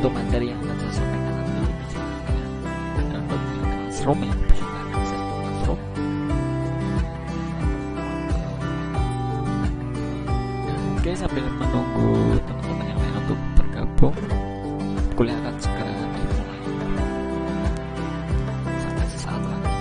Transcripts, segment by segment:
untuk materi yang akan saya sampaikan nanti bisa kalian download di Classroom ya, bisa kalian akses di Classroom. Oke, sambil menunggu teman-teman yang lain untuk bergabung, kuliah akan segera dimulai sampai sesaat lagi.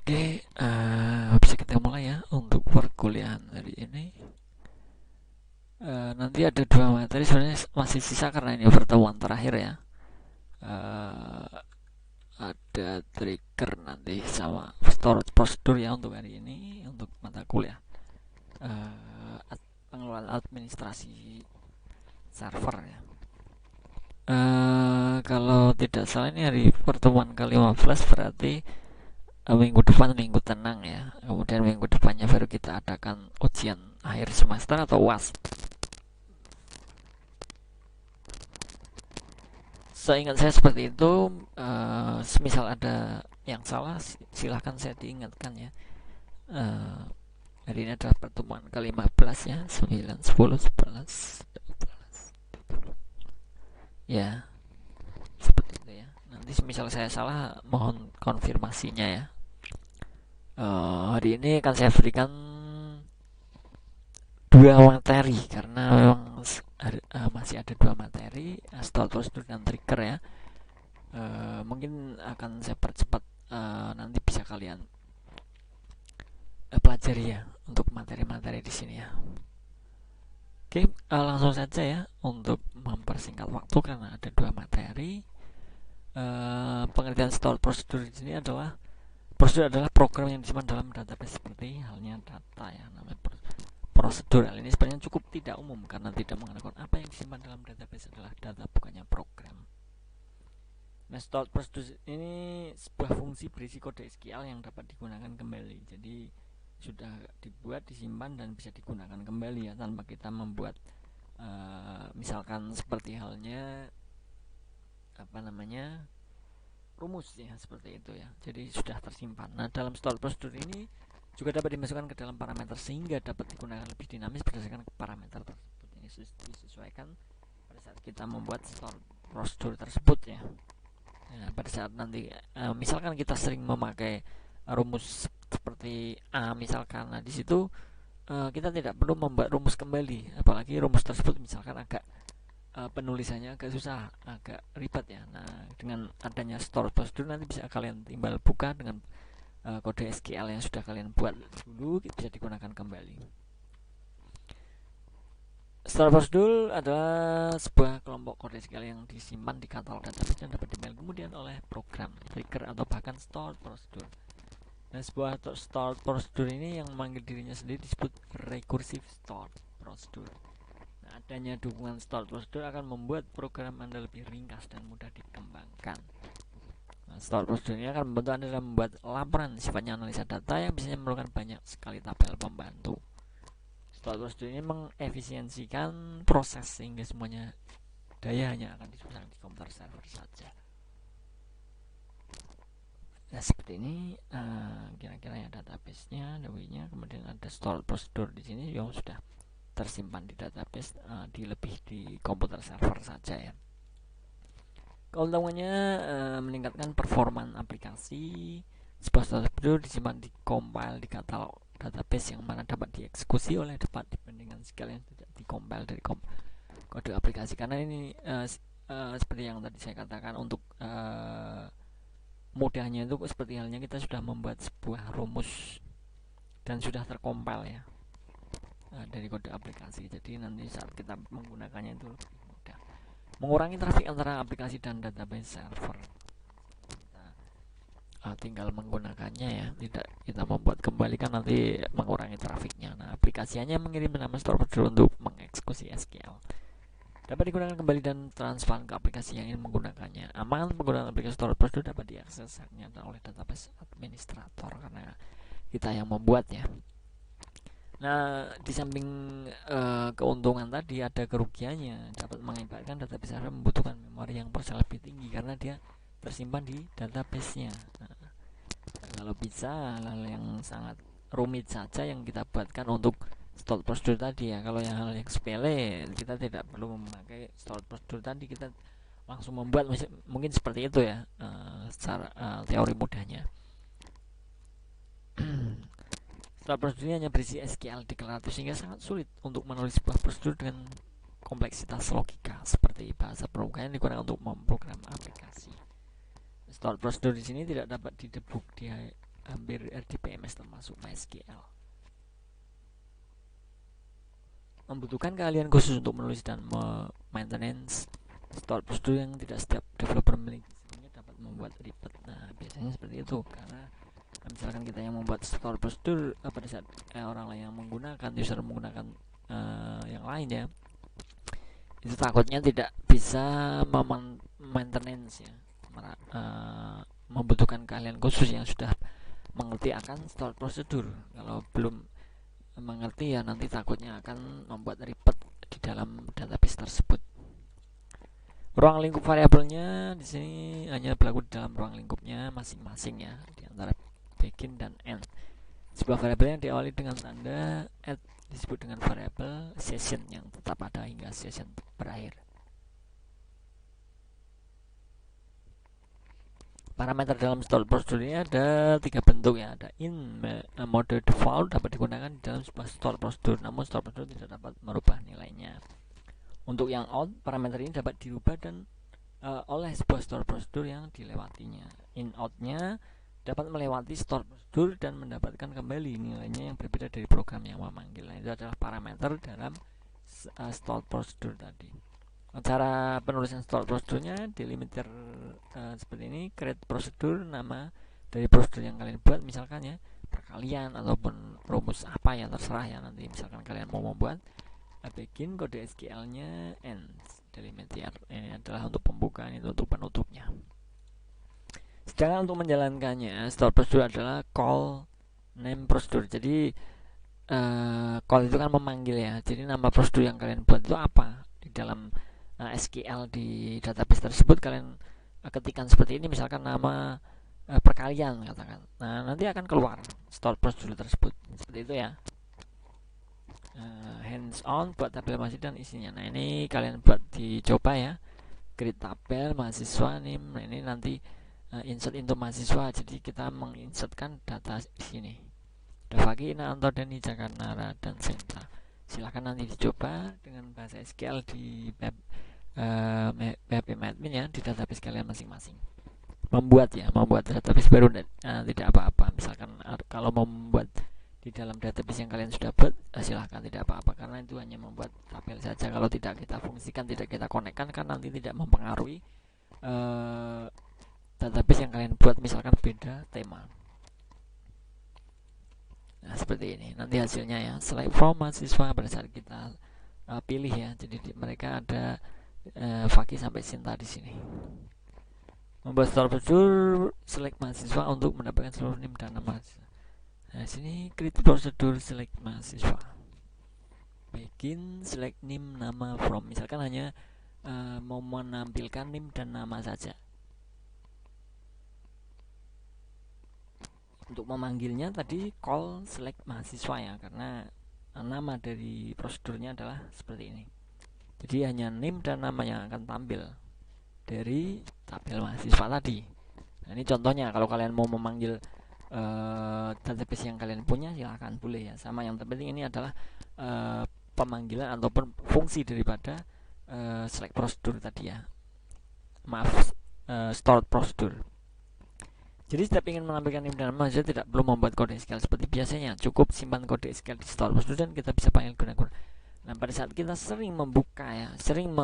Oke, bisa kita mulai ya untuk work perkuliahan hari ini. Nanti ada 2 materi sebenarnya masih sisa karena ini pertemuan terakhir ya. Ada trigger nanti sama storage prosedur ya untuk hari ini untuk mata kuliah pengelolaan administrasi server ya. Kalau tidak salah ini hari pertemuan ke-15, berarti minggu depan minggu tenang ya. Kemudian minggu depannya baru kita adakan ujian akhir semester atau UAS. Seingat saya seperti itu. Semisal ada yang salah silahkan saya diingatkan ya. Hari ini adalah pertemuan ke-15 ya, 9, 10, 11, 12 ya, seperti itu ya. Nanti semisal saya salah mohon konfirmasinya ya. Hari ini akan saya berikan 2 materi karena memang masih ada 2 materi, start prosedur dan trigger ya. Mungkin akan saya percepat, nanti bisa kalian pelajari ya untuk materi-materi di sini ya. Oke, langsung saja ya untuk mempersingkat waktu karena ada 2 materi. Pengertian store prosedur di sini adalah prosedur adalah program yang disimpan dalam database seperti halnya data ya, namanya prosedur. Hal ini sebenarnya cukup tidak umum karena tidak menggunakan apa yang disimpan dalam database adalah data bukannya program. Nah, store prosedur ini sebuah fungsi berisi kode SQL yang dapat digunakan kembali. Jadi sudah dibuat, disimpan dan bisa digunakan kembali ya tanpa kita membuat misalkan seperti halnya rumus ya, seperti itu ya. Jadi sudah tersimpan. Nah, dalam store prosedur ini juga dapat dimasukkan ke dalam parameter sehingga dapat digunakan lebih dinamis berdasarkan parameter tersebut. Ini disesuaikan pada saat kita membuat store prosedur tersebut ya. Nah, pada saat nanti misalkan kita sering memakai rumus seperti A misalkan, nah di situ kita tidak perlu membuat rumus kembali, apalagi rumus tersebut misalkan agak penulisannya agak susah, agak ribet ya. Nah, dengan adanya store prosedur nanti bisa kalian timbal buka dengan kode SQL yang sudah kalian buat dulu, bisa digunakan kembali. Store prosedur adalah sebuah kelompok kode SQL yang disimpan di katalog database dan dapat dimail kemudian oleh program, trigger atau bahkan store prosedur. Nah, sebuah store prosedur ini yang memanggil dirinya sendiri disebut recursive store prosedur. Nah, adanya dukungan store prosedur akan membuat program Anda lebih ringkas dan mudah dikembangkan. Nah, store prosedur ini akan membantu Anda dalam membuat laporan sifatnya analisa data yang biasanya memerlukan banyak sekali tabel pembantu. Store prosedur ini mengefisiensikan proses sehingga semuanya daya hanya akan dipasang di komputer server saja. Nah, seperti ini kira-kira ya database-nya, DW-nya, kemudian ada store prosedur di sini yang sudah tersimpan di database, di komputer server saja ya. Keuntungannya meningkatkan performa aplikasi. Sebuah store prosedur disimpan di compile di katalog database yang mana dapat dieksekusi oleh dapat dibandingkan segala yang tidak dikompil dari kode aplikasi, karena ini seperti yang tadi saya katakan, untuk mudahnya itu seperti halnya kita sudah membuat sebuah rumus dan sudah terkompil ya dari kode aplikasi. Jadi nanti saat kita menggunakannya itu lebih mudah, mengurangi trafik antara aplikasi dan database server. Kita tinggal menggunakannya ya, tidak kita membuat kembali kan nanti mengurangi trafiknya. Nah, aplikasi hanya mengirim nama store prosedur untuk mengeksekusi SQL. Dapat digunakan kembali dan transfer ke aplikasi yang ingin menggunakannya. Aman, penggunaan aplikasi store prosedur dapat diakses nyata oleh database administrator karena kita yang membuatnya. Nah, di samping keuntungan tadi ada kerugiannya. Dapat mengakibatkan database server membutuhkan memori yang porsinya lebih tinggi karena dia tersimpan di database-nya. Nah, kalau bisa hal yang sangat rumit saja yang kita buatkan untuk store prosedur tadi ya. Kalau yang hal yang sepele kita tidak perlu memakai store prosedur tadi, kita langsung membuat mungkin seperti itu ya, secara teori mudahnya. Store prosedur hanya berisi SQL deklaratif sehingga sangat sulit untuk menulis sebuah prosedur dengan kompleksitas logika seperti bahasa pemrograman yang digunakan untuk memprogram aplikasi. Store prosedur di sini tidak dapat didebug di hampir RDBMS termasuk MySQL. membutuhkan keahlian khusus untuk menulis dan maintenance stored prosedur yang tidak setiap developer memiliki, sehingga dapat membuat ribet. Nah, biasanya seperti itu, karena misalkan kita yang membuat stored prosedur pada saat orang lain yang menggunakan, user menggunakan yang lain ya, itu takutnya tidak bisa maintenance ya, membutuhkan keahlian khusus yang sudah mengerti akan stored prosedur. Kalau belum mengerti ya nanti takutnya akan membuat ribet di dalam database tersebut. Ruang lingkup variabelnya di sini hanya berlaku di dalam ruang lingkupnya masing-masing ya, di antara begin dan end. Sebuah variabel yang diawali dengan tanda add disebut dengan variabel session yang tetap ada hingga session berakhir. Parameter dalam stored prosedur ini ada 3 bentuk ya. Ada in mode default, dapat digunakan di dalam sebuah stored prosedur, namun stored prosedur tidak dapat merubah nilainya. Untuk yang out, parameter ini dapat dirubah dan oleh sebuah stored prosedur yang dilewatinya. In out-nya dapat melewati stored prosedur dan mendapatkan kembali nilainya yang berbeda dari program yang memanggil. Nah, itu adalah parameter dalam stored prosedur tadi. Cara penulisan stored prosedurnya delimiter seperti ini. Create prosedur, nama dari prosedur yang kalian buat, misalkan ya perkalian ataupun rumus apa ya, terserah ya, nanti misalkan kalian mau membuat begin, kode SQL nya end. Delimiter ini adalah untuk pembukaan, itu untuk penutupnya. Sedangkan untuk menjalankannya, stored prosedur adalah call name prosedur. Jadi call itu kan memanggil ya, jadi nama prosedur yang kalian buat itu apa di dalam SQL di database tersebut. Kalian ketikkan seperti ini, misalkan nama perkalian katakan. Nah, nanti akan keluar stored prosedur tersebut seperti itu ya. Hands on buat tabel mahasiswa dan isinya. Nah, ini kalian buat dicoba ya. Create tabel mahasiswa nih. Nah, ini nanti insert into mahasiswa. Jadi kita menginsertkan data di sini. Davaki, Naanto, Dani, Jakarnara, dan Senta. Silahkan nanti dicoba dengan bahasa SQL di PHP admin ya, di database kalian masing-masing. Membuat database baru tidak apa-apa. Misalkan kalau membuat di dalam database yang kalian sudah buat, silahkan, tidak apa-apa, karena itu hanya membuat tabel saja. Kalau tidak kita fungsikan, tidak kita konekkan, kan nanti tidak mempengaruhi database yang kalian buat, misalkan beda tema. Nah, seperti ini nanti hasilnya ya. Select from mahasiswa pada saat kita pilih ya. Jadi mereka ada Faki sampai Sinta di sini. Membuat stored prosedur select mahasiswa untuk mendapatkan seluruh NIM dan nama mahasiswa. Nah, sini create prosedur select mahasiswa. Begin select NIM nama from. Misalkan hanya mau menampilkan NIM dan nama saja. Untuk memanggilnya tadi call select mahasiswa ya, karena nama dari prosedurnya adalah seperti ini. Jadi hanya name dan nama yang akan tampil dari tabel mahasiswa tadi. Nah, ini contohnya. Kalau kalian mau memanggil database yang kalian punya, silahkan, boleh ya. Sama, yang terpenting ini adalah pemanggilan ataupun fungsi daripada select prosedur tadi ya. Maaf, stored prosedur. Jadi setiap ingin menampilkan name dan nama, tidak perlu membuat kode SQL seperti biasanya. Cukup simpan kode SQL di stored prosedur dan kita bisa panggil guna-guna. Nah, pada saat kita sering membuka ya, sering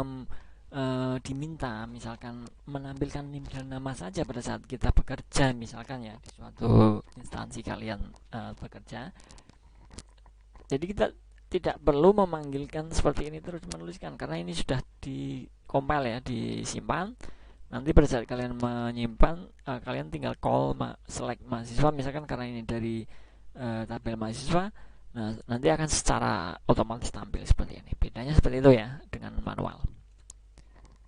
diminta misalkan menampilkan NIM dan nama saja pada saat kita bekerja, misalkan ya di suatu instansi kalian bekerja. Jadi kita tidak perlu memanggilkan seperti ini terus menuliskan, karena ini sudah di compile ya, disimpan. Nanti pada saat kalian menyimpan, kalian tinggal call select mahasiswa, misalkan karena ini dari tabel mahasiswa. Nah, nanti akan secara otomatis tampil seperti ini. Bedanya seperti itu ya dengan manual.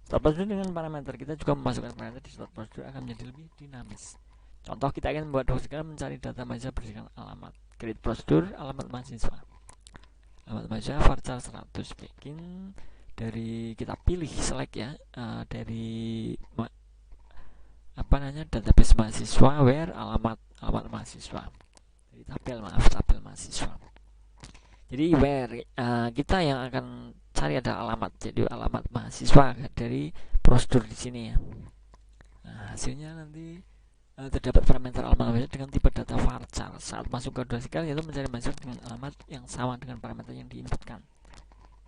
Stored prosedur dengan parameter, kita juga memasukkan parameter di stored prosedur akan menjadi lebih dinamis. Contoh, kita ingin membuat dosen mencari data mahasiswa berdasarkan alamat. Create prosedur alamat mahasiswa. Alamat mahasiswa varchar 100 begin, dari kita pilih select ya, dari database mahasiswa where alamat mahasiswa. Dari tabel mahasiswa. Jadi where kita yang akan cari ada alamat, jadi alamat mahasiswa dari prosedur di sini ya. Nah, hasilnya nanti terdapat parameter alamat mahasiswa dengan tipe data varchar. Saat masuk ke SQL, yaitu mencari mahasiswa dengan alamat yang sama dengan parameter yang diinputkan.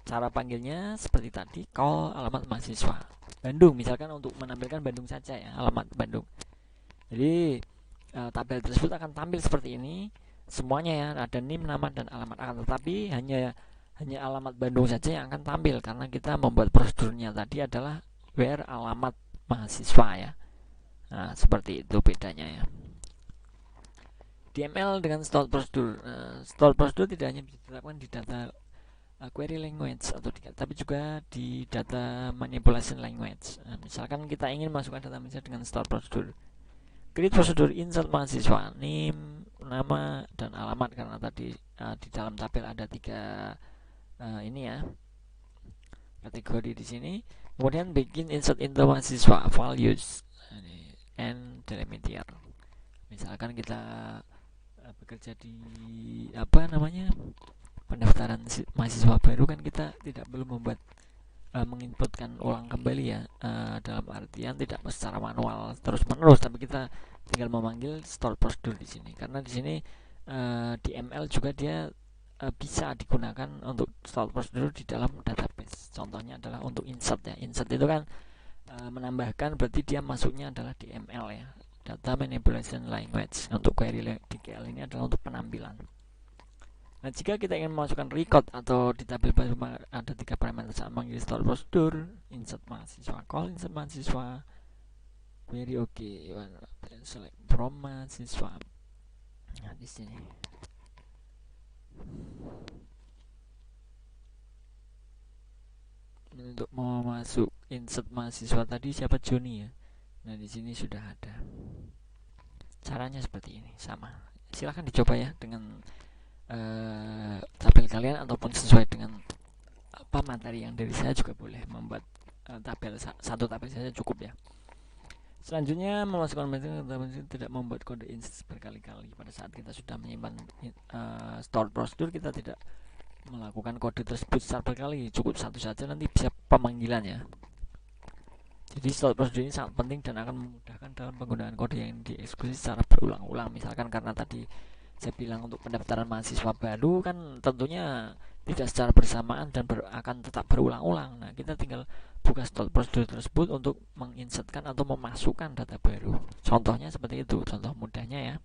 cara panggilnya seperti tadi, call alamat mahasiswa Bandung, misalkan untuk menampilkan Bandung saja ya, alamat Bandung. Jadi tabel tersebut akan tampil seperti ini semuanya ya, ada NIM, nama dan alamat, akan tetapi hanya alamat Bandung saja yang akan tampil karena kita membuat prosedurnya tadi adalah where alamat mahasiswa ya. Nah, seperti itu bedanya ya. DML dengan stored prosedur. Stored prosedur tidak hanya bisa diterapkan di data query language atau tapi juga di data manipulation language. Misalkan kita ingin masukkan data mahasiswa dengan stored prosedur. Create prosedur insert mahasiswa, name, nama dan alamat, karena tadi di dalam tabel ada 3 ini ya kategori di sini. Kemudian bikin insert into mahasiswa values and delimiter. Misalkan kita bekerja di pendaftaran mahasiswa baru, kan kita tidak perlu membuat menginputkan ulang kembali ya, dalam artian tidak secara manual terus menerus, tapi kita tinggal memanggil store prosedur di sini, karena di sini di ML juga dia bisa digunakan untuk store prosedur di dalam database. Contohnya adalah untuk insert ya, insert itu kan menambahkan, berarti dia masuknya adalah di ML ya, data manipulation language. Untuk query DKL ini adalah untuk penampilan. Nah, jika kita ingin memasukkan record atau di tabel baru, ada 3 parameter saat memanggil store prosedur: insert mahasiswa, call insert mahasiswa, query select from mahasiswa. Nah, di sini untuk mau masuk insert mahasiswa tadi siapa, Joni ya. Nah, di sini sudah ada. Caranya seperti ini, sama. Silahkan dicoba ya dengan tabel kalian ataupun sesuai dengan materi yang dari saya juga boleh membuat satu tabel saja cukup ya. Selanjutnya, memasukkan tidak membuat kode insert berkali-kali. Pada saat kita sudah menyimpan stored prosedur, kita tidak melakukan kode tersebut secara berkali, cukup satu saja, nanti bisa pemanggilan ya. Jadi stored prosedur ini sangat penting dan akan memudahkan dalam penggunaan kode yang dieksekusi secara berulang-ulang. Misalkan karena tadi saya bilang untuk pendaftaran mahasiswa baru kan tentunya tidak secara bersamaan dan akan tetap berulang-ulang. Nah, kita tinggal buka stored prosedur tersebut untuk menginsertkan atau memasukkan data baru. Contohnya seperti itu, contoh mudahnya ya.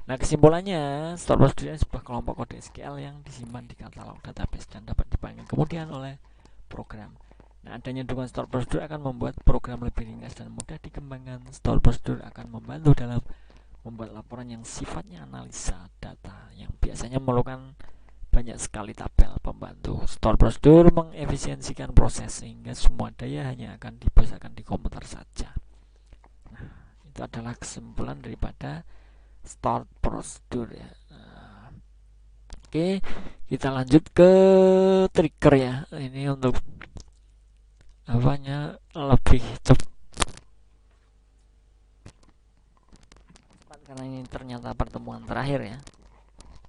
Nah, kesimpulannya, stored prosedur adalah sebuah kelompok kode SQL yang disimpan di katalog database dan dapat dipanggil kemudian oleh program. Nah, adanya dukungan stored prosedur akan membuat program lebih ringkas dan mudah dikembangkan. Stored prosedur akan membantu dalam membuat laporan yang sifatnya analisa data yang biasanya memerlukan banyak sekali tabel pembantu. Store prosedur mengefisiensikan proses sehingga semua daya hanya akan dipusatkan di komputer saja. Nah, itu adalah kesimpulan daripada store prosedur ya. Oke, kita lanjut ke trigger ya. Ini untuk lebih cepat karena ini ternyata pertemuan terakhir ya,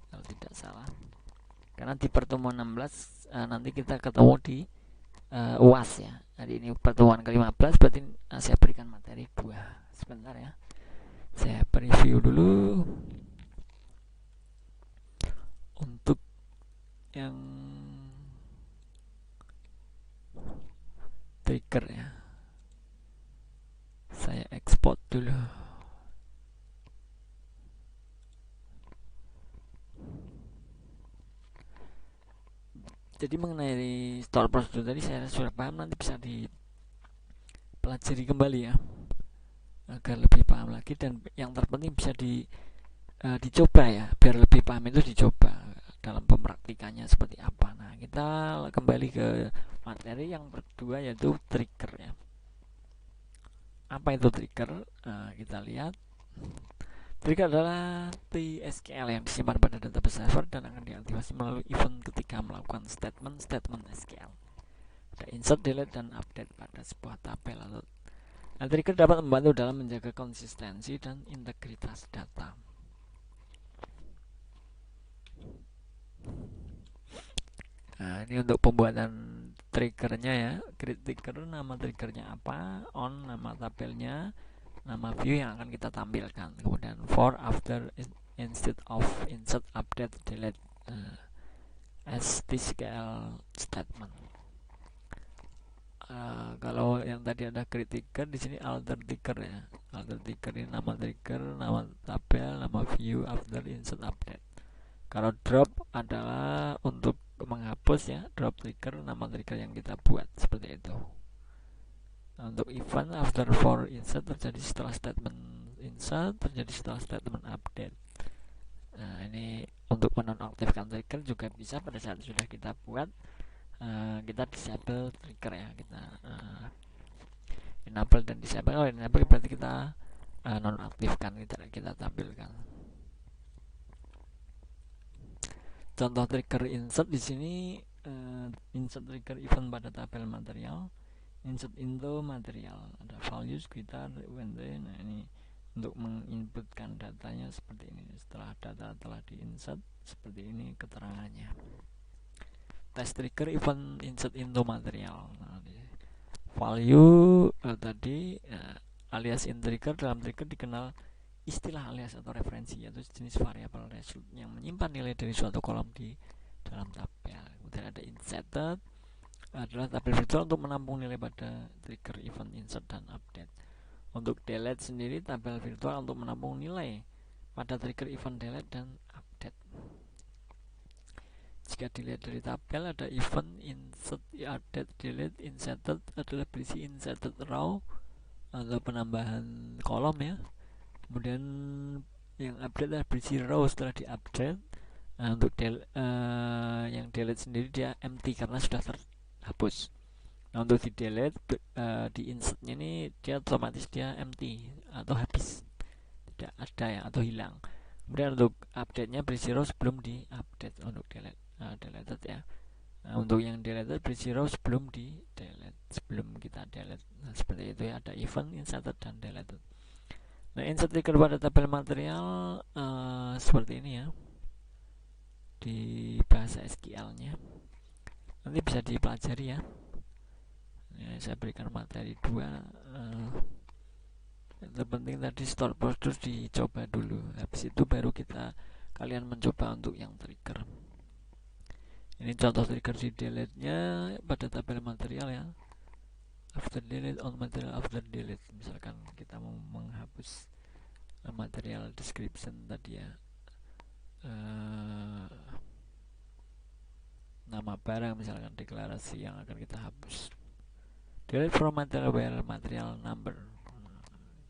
kalau tidak salah. Karena di pertemuan 16 nanti kita ketemu di UAS ya. Hari ini pertemuan ke-15, berarti saya berikan materi 2. Sebentar ya, saya preview dulu untuk yang trigger ya. Saya export dulu. Jadi mengenai store prosedur tadi saya sudah paham, nanti bisa dipelajari kembali ya agar lebih paham lagi, dan yang terpenting bisa dicoba ya, biar lebih paham itu dicoba dalam pempraktikannya seperti apa. Nah, kita kembali ke materi yang kedua yaitu trigger ya. Apa itu trigger? Kita lihat. Trigger adalah TSQL yang disimpan pada database server dan akan diaktifasi melalui event ketika melakukan statement SQL. Ada insert, delete, dan update pada sebuah tabel. Nah, trigger dapat membantu dalam menjaga konsistensi dan integritas data. Nah, ini untuk pembuatan triggernya ya. Create trigger, nama triggernya apa, on nama tabelnya, nama view yang akan kita tampilkan, kemudian for, after, instead of, insert, update, delete. STSQL statement. Kalau yang tadi ada create trigger, di sini alter trigger ya. Alter trigger ini nama trigger, nama tabel, nama view, after, insert, update. Kalau drop adalah untuk menghapus ya, drop trigger, nama trigger yang kita buat seperti itu. Untuk event after for insert terjadi setelah statement insert, terjadi setelah statement update. Nah, ini untuk menonaktifkan trigger juga bisa pada saat sudah kita buat. Kita disable trigger ya, kita enable dan disable. Kalau enable berarti kita nonaktifkan, kita tampilkan. Contoh trigger insert di sini, insert trigger event pada tabel material, insert into material, ada values kita when. Nah, ini untuk menginputkan datanya seperti ini. Setelah data telah diinsert, seperti ini keterangannya. Test trigger event insert into material. Nah, value tadi alias in trigger, dalam trigger dikenal istilah alias atau referensi, yaitu jenis variabel result yang menyimpan nilai dari suatu kolom di dalam tabel. Kemudian ada inserted, adalah tabel virtual untuk menampung nilai pada trigger event insert dan update. Untuk delete sendiri, tabel virtual untuk menampung nilai pada trigger event delete dan update. Jika dilihat dari tabel, ada event insert, update, delete. Inserted adalah berisi inserted row atau penambahan kolom ya. Kemudian yang update adalah berisi row setelah diupdate. Nah, untuk yang delete sendiri dia empty karena sudah terhapus. Nah, untuk di delete, di insertnya ini dia otomatis dia empty atau habis, tidak ada ya, atau hilang. Kemudian untuk update nya berisi row sebelum di update. Untuk delete, deleted ya. Nah, untuk yang deleted berisi row sebelum di delete, sebelum kita delete. Nah, seperti itu ya, ada event, inserted, dan deleted. Nah, insert trigger pada tabel material seperti ini ya, di bahasa SQL nya nanti bisa dipelajari ya. Saya berikan materi 2. Yang terpenting tadi store procedure dicoba dulu, habis itu baru kalian mencoba untuk yang trigger. Ini contoh trigger di delete nya pada tabel material ya. After delete, on material after delete. Misalkan kita mau menghapus material description tadi ya, nama barang misalkan, deklarasi yang akan kita hapus. Delete from material where material number,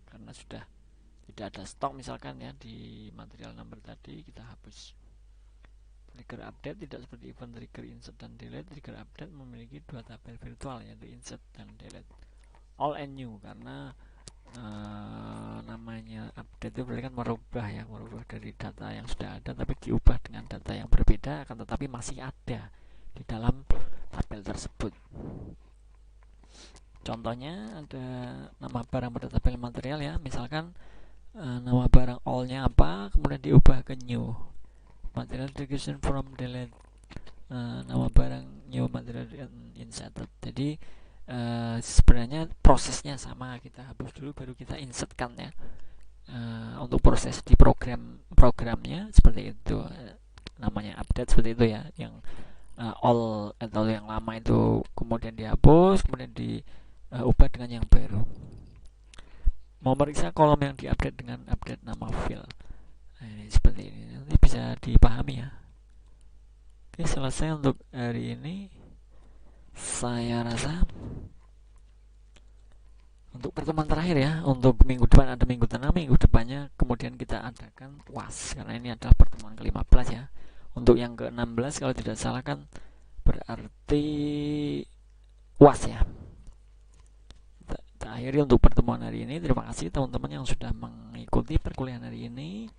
karena sudah tidak ada stok misalkan ya di material number tadi, kita hapus. Trigger update tidak seperti event trigger insert dan delete. Trigger update memiliki 2 tabel virtual, yaitu insert dan delete. All and new, karena namanya update itu berarti kan merubah dari data yang sudah ada tapi diubah dengan data yang berbeda, akan tetapi masih ada di dalam tabel tersebut. Contohnya ada nama barang pada tabel material ya, misalkan nama barang all-nya apa, kemudian diubah ke new. Material deletion from delete, nama barang new material inserted. Jadi sebenarnya prosesnya sama, kita hapus dulu baru kita insertkan ya. Untuk proses di programnya seperti itu, namanya update seperti itu ya, yang all atau yang lama itu kemudian dihapus, kemudian diubah dengan yang baru. Mau meriksa kolom yang diupdate dengan update nama field. Nah, ini seperti ini, nanti bisa dipahami ya. Oke, selesai untuk hari ini. Saya rasa untuk pertemuan terakhir ya, untuk minggu depan ada minggu tenang, minggu depannya kemudian kita adakan UAS, karena ini adalah pertemuan ke-15 ya. Untuk yang ke-16 kalau tidak salah kan berarti UAS ya. Kita akhiri untuk pertemuan hari ini. Terima kasih teman-teman yang sudah mengikuti perkuliahan hari ini.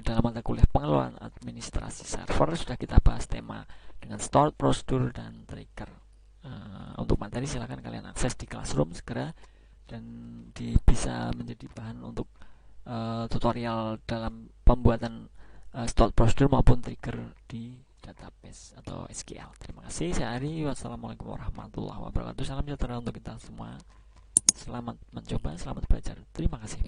Dalam mata kuliah pengelolaan administrasi server sudah kita bahas tema dengan stored procedure dan trigger. Untuk materi silahkan kalian akses di Classroom segera, dan bisa menjadi bahan untuk tutorial dalam pembuatan stored procedure maupun trigger di database atau SQL. Terima kasih, saya Ari. Wassalamualaikum warahmatullahi wabarakatuh. Salam sejahtera untuk kita semua. Selamat mencoba, selamat belajar. Terima kasih.